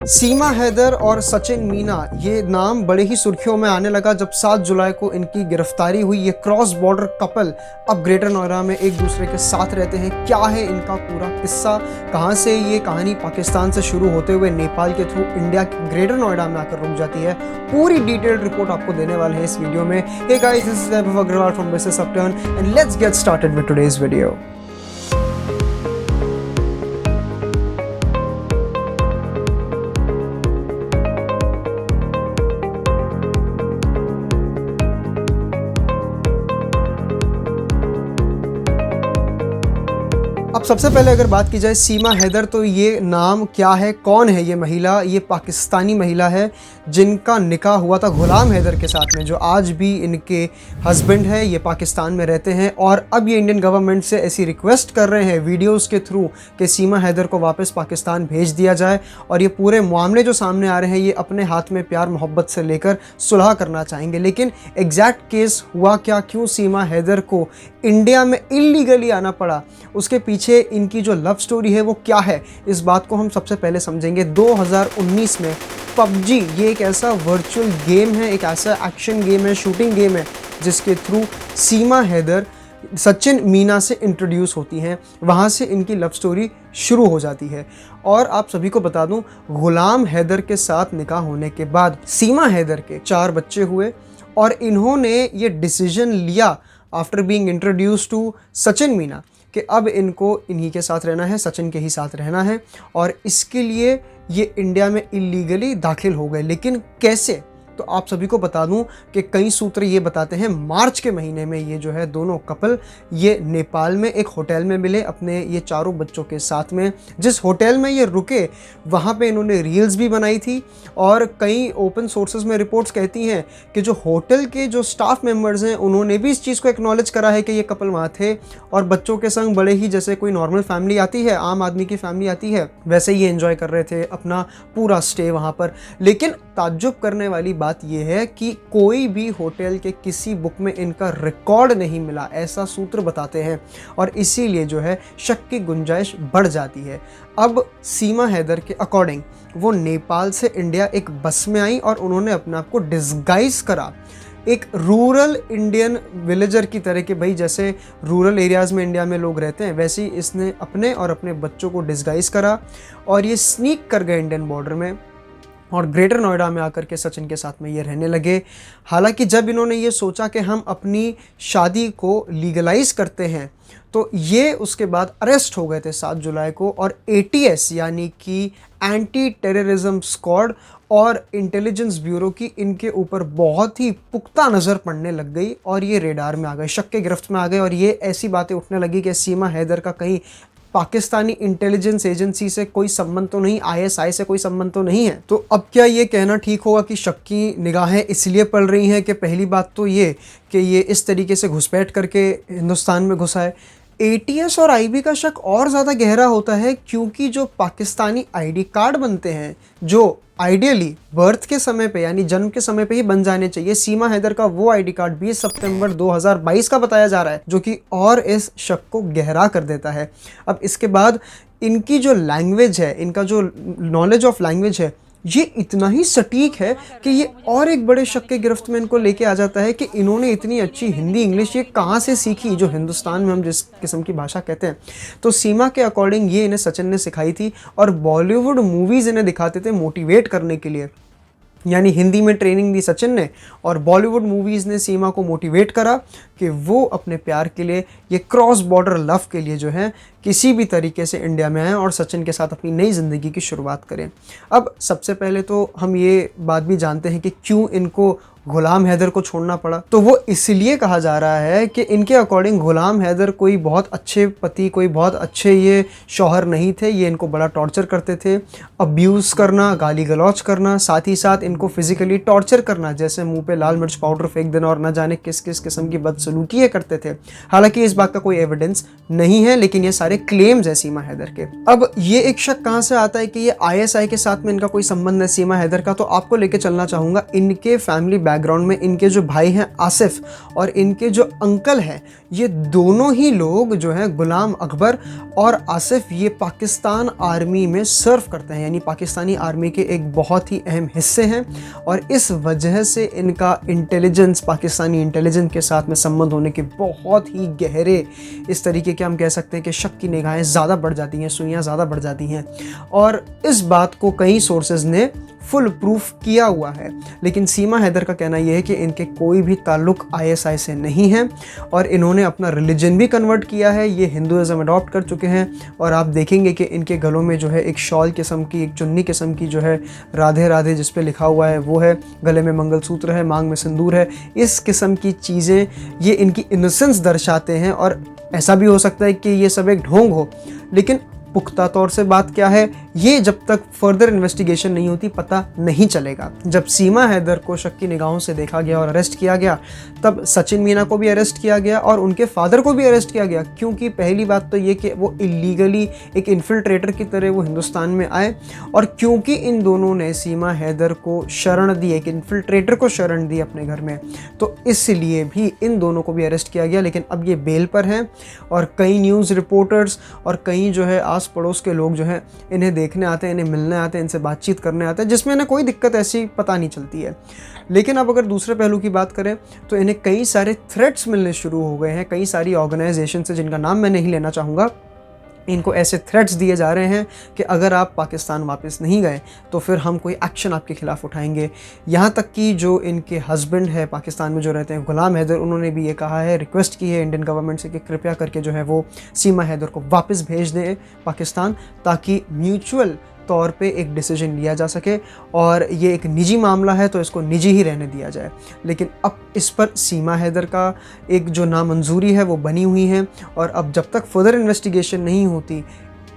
सीमा हैदर और सचिन मीना ये नाम बड़े ही सुर्खियों में आने लगा जब 7 जुलाई को इनकी गिरफ्तारी हुई। ये क्रॉस बॉर्डर कपल अब ग्रेटर नोएडा में एक दूसरे के साथ रहते हैं। क्या है इनका पूरा किस्सा, कहां से ये कहानी पाकिस्तान से शुरू होते हुए नेपाल के थ्रू इंडिया के ग्रेटर नोएडा में आकर रुक जाती है, पूरी डिटेल्ड रिपोर्ट आपको देने वाले हैं इस वीडियो में। Hey guys, this is Vaibhav Agarwal from Business Upturn and let's get started with today's video. अब सबसे पहले अगर बात की जाए सीमा हैदर, तो ये नाम क्या है, कौन है ये महिला? ये पाकिस्तानी महिला है जिनका निकाह हुआ था गुलाम हैदर के साथ में, जो आज भी इनके हस्बैंड है। ये पाकिस्तान में रहते हैं और अब ये इंडियन गवर्नमेंट से ऐसी रिक्वेस्ट कर रहे हैं वीडियोस के थ्रू कि सीमा हैदर को वापस पाकिस्तान भेज दिया जाए। और ये पूरे मामले जो सामने आ रहे हैं ये अपने हाथ में प्यार मोहब्बत से लेकर सुलह करना चाहेंगे। लेकिन एग्जैक्ट केस हुआ क्या, क्यों सीमा हैदर को इंडिया में इलीगली आना पड़ा, उसके पीछे इनकी जो लव स्टोरी है वो क्या है, इस बात को हम सबसे पहले समझेंगे। 2019 में पबजी ये एक ऐसा वर्चुअल गेम है, एक ऐसा एक्शन गेम है, शूटिंग गेम है, जिसके थ्रू सीमा हैदर सचिन मीना से इंट्रोड्यूस होती हैं। वहाँ से इनकी लव स्टोरी शुरू हो जाती है। और आप सभी को बता दूं, गुलाम हैदर के साथ निकाह होने के बाद सीमा हैदर के 4 बच्चे हुए और इन्होंने ये डिसीजन लिया after being introduce to Sachin Meena कि अब इनको इन्हीं के साथ रहना है, सचिन के ही साथ रहना है। और इसके लिए ये इंडिया में इलीगली दाखिल हो गए। लेकिन कैसे, तो आप सभी को बता दूं कि कई सूत्र ये बताते हैं मार्च के महीने में ये जो है दोनों कपल ये नेपाल में एक होटल में मिले अपने ये 4 बच्चों के साथ में। जिस होटल में ये रुके वहाँ पे इन्होंने रील्स भी बनाई थी और कई ओपन सोर्सेज में रिपोर्ट्स कहती हैं कि जो होटल के जो स्टाफ मेंबर्स हैं उन्होंने भी इस चीज़ को एक्नॉलेज करा है कि ये कपल वहाँ थे और बच्चों के संग बड़े ही जैसे कोई नॉर्मल फैमिली आती है, आम आदमी की फैमिली आती है, वैसे ही एंजॉय कर रहे थे अपना पूरा स्टे वहाँ पर। लेकिन ताज्जुब करने वाली बात यह है कि कोई भी होटल के किसी बुक में इनका रिकॉर्ड नहीं मिला, ऐसा सूत्र बताते हैं। और इसीलिए जो है शक की गुंजाइश बढ़ जाती है। अब सीमा हैदर के अकॉर्डिंग वो नेपाल से इंडिया एक बस में आई और उन्होंने अपने आप को डिस्गाइज करा एक रूरल इंडियन विलेजर की तरह के, भाई जैसे रूरल एरियाज़ में इंडिया में लोग रहते हैं वैसे ही इसने अपने और अपने बच्चों को डिस्गाइज करा और ये स्नीक कर गए इंडियन बॉर्डर में और ग्रेटर नोएडा में आकर के सचिन के साथ में ये रहने लगे। हालांकि जब इन्होंने ये सोचा कि हम अपनी शादी को लीगलाइज करते हैं तो ये उसके बाद अरेस्ट हो गए थे 7 जुलाई को। और ATS यानी कि एंटी टेररिज्म स्क्वाड और इंटेलिजेंस ब्यूरो की इनके ऊपर बहुत ही पुख्ता नज़र पड़ने लग गई और ये रेडार में आ गए, शक के गिरफ्त में आ गए। और ये ऐसी बातें उठने लगी कि सीमा हैदर का कहीं पाकिस्तानी इंटेलिजेंस एजेंसी से कोई संबंध तो नहीं, ISI से कोई संबंध तो नहीं है। तो अब क्या ये कहना ठीक होगा कि शक की निगाहें इसलिए पड़ रही हैं कि पहली बात तो ये कि ये इस तरीके से घुसपैठ करके हिंदुस्तान में घुसा है। ATS और IB का शक और ज़्यादा गहरा होता है क्योंकि जो पाकिस्तानी ID कार्ड बनते हैं, जो आइडियली बर्थ के समय पे यानी जन्म के समय पे ही बन जाने चाहिए, सीमा हैदर का वो ID कार्ड 20 सितंबर 2022 का बताया जा रहा है, जो कि और इस शक को गहरा कर देता है। अब इसके बाद इनकी जो लैंग्वेज है, इनका जो नॉलेज ऑफ लैंग्वेज है, ये इतना ही सटीक है कि ये और एक बड़े शक के गिरफ्त में इनको लेके आ जाता है कि इन्होंने इतनी अच्छी हिंदी इंग्लिश ये कहाँ से सीखी, जो हिंदुस्तान में हम जिस किस्म की भाषा कहते हैं। तो सीमा के अकॉर्डिंग ये इन्हें सचिन ने सिखाई थी और बॉलीवुड मूवीज़ इन्हें दिखाते थे मोटिवेट करने के लिए। यानी हिंदी में ट्रेनिंग दी सचिन ने और बॉलीवुड मूवीज़ ने सीमा को मोटिवेट करा कि वो अपने प्यार के लिए, ये क्रॉस बॉर्डर लव के लिए जो है किसी भी तरीके से इंडिया में आएँ और सचिन के साथ अपनी नई ज़िंदगी की शुरुआत करें। अब सबसे पहले तो हम ये बात भी जानते हैं कि क्यों इनको गुलाम हैदर को छोड़ना पड़ा। तो वो इसलिए कहा जा रहा है कि इनके अकॉर्डिंग गुलाम हैदर कोई बहुत अच्छे पति, कोई बहुत अच्छे ये शौहर नहीं थे। ये इनको बड़ा टॉर्चर करते थे, अब्यूज़ करना, गाली गलौज करना, साथ ही साथ इनको फिजिकली टॉर्चर करना, जैसे मुंह पे लाल मिर्च पाउडर फेंक देना और न जाने किस किस किस्म की बदसलूकी करते थे। हालांकि इस बात का कोई एविडेंस नहीं है, लेकिन ये सारे क्लेम्स है सीमा हैदर के। अब ये एक शक कहाँ से आता है कि ये ISI के साथ में इनका कोई संबंध है सीमा हैदर का, तो आपको लेके चलना चाहूँगा इनके फैमिली बैकग्राउंड में इनके जो भाई हैं आसिफ और इनके जो अंकल हैं, ये दोनों ही लोग जो हैं गुलाम अकबर और आसिफ ये पाकिस्तान आर्मी में सर्व करते हैं, यानी पाकिस्तानी आर्मी के एक बहुत ही अहम हिस्से हैं। और इस वजह से इनका इंटेलिजेंस, पाकिस्तानी इंटेलिजेंस के साथ में संबंध होने के बहुत ही गहरे, इस तरीके के हम कह सकते हैं कि शक की निगाहें ज़्यादा बढ़ जाती हैं, सुइयाँ ज़्यादा बढ़ जाती हैं। और इस बात को कई सोर्सेज ने फुल प्रूफ किया हुआ है। लेकिन सीमा हैदर का कहना यह है कि इनके कोई भी ताल्लुक आईएसआई से नहीं है और इन्होंने अपना रिलीजन भी कन्वर्ट किया है, ये हिंदुइज़्म अडॉप्ट कर चुके हैं। और आप देखेंगे कि इनके गलों में जो है एक शॉल किस्म की, एक चुन्नी किस्म की जो है राधे राधे जिस पे लिखा हुआ है वो है, गले में मंगलसूत्र है, मांग में सिंदूर है। इस किस्म की चीज़ें ये इनकी इनोसेंस दर्शाते हैं। और ऐसा भी हो सकता है कि ये सब एक ढोंग हो, लेकिन पुख्ता तौर से बात क्या है ये जब तक फर्दर इन्वेस्टिगेशन नहीं होती पता नहीं चलेगा। जब सीमा हैदर को शक की निगाहों से देखा गया और अरेस्ट किया गया, तब सचिन मीना को भी अरेस्ट किया गया और उनके फादर को भी अरेस्ट किया गया। क्योंकि पहली बात तो ये कि वो इलीगली एक इन्फिल्ट्रेटर की तरह वो हिंदुस्तान में आए, और क्योंकि इन दोनों ने सीमा हैदर को शरण दी, एक इन्फिल्ट्रेटर को शरण दी अपने घर में, तो इसलिए भी इन दोनों को भी अरेस्ट किया गया। लेकिन अब ये बेल पर हैं और कई न्यूज़ रिपोर्टर्स और कई जो है आस पड़ोस के लोग जो हैं इन्हें देखने आते हैं, इन्हें मिलने आते हैं, इनसे बातचीत करने आते हैं, जिसमें इन्हें कोई दिक्कत ऐसी पता नहीं चलती है। लेकिन अब अगर दूसरे पहलू की बात करें तो इन्हें कई सारे थ्रेट्स मिलने शुरू हो गए हैं, कई सारी ऑर्गेनाइजेशन से जिनका नाम मैं नहीं लेना चाहूँगा। इनको ऐसे थ्रेट्स दिए जा रहे हैं कि अगर आप पाकिस्तान वापस नहीं गए तो फिर हम कोई एक्शन आपके खिलाफ उठाएंगे। यहाँ तक कि जो इनके हस्बैंड है पाकिस्तान में जो रहते हैं गुलाम हैदर, उन्होंने भी ये कहा है, रिक्वेस्ट की है इंडियन गवर्नमेंट से कि कृपया करके जो है वो सीमा हैदर को वापस भेज दें पाकिस्तान, ताकि म्यूचुअल तौर पे एक डिसीजन लिया जा सके। और ये एक निजी मामला है तो इसको निजी ही रहने दिया जाए। लेकिन अब इस पर सीमा हैदर का एक जो नामंजूरी है वो बनी हुई है, और अब जब तक फर्दर इन्वेस्टिगेशन नहीं होती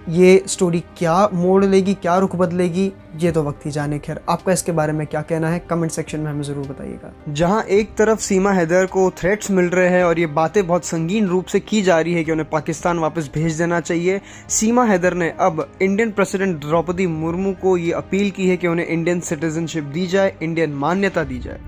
ये स्टोरी क्या मोड़ लेगी, क्या रुख बदलेगी, ये तो वक्त ही जाने। खैर, आपका इसके बारे में क्या कहना है कमेंट सेक्शन में हमें ज़रूर बताइएगा। जहां एक तरफ सीमा हैदर को थ्रेट्स मिल रहे हैं और ये बातें बहुत संगीन रूप से की जा रही है कि उन्हें पाकिस्तान वापस भेज देना चाहिए, सीमा हैदर ने अब इंडियन प्रेसिडेंट द्रौपदी मुर्मू को ये अपील की है कि उन्हें इंडियन सिटीजनशिप दी जाए, इंडियन मान्यता दी जाए।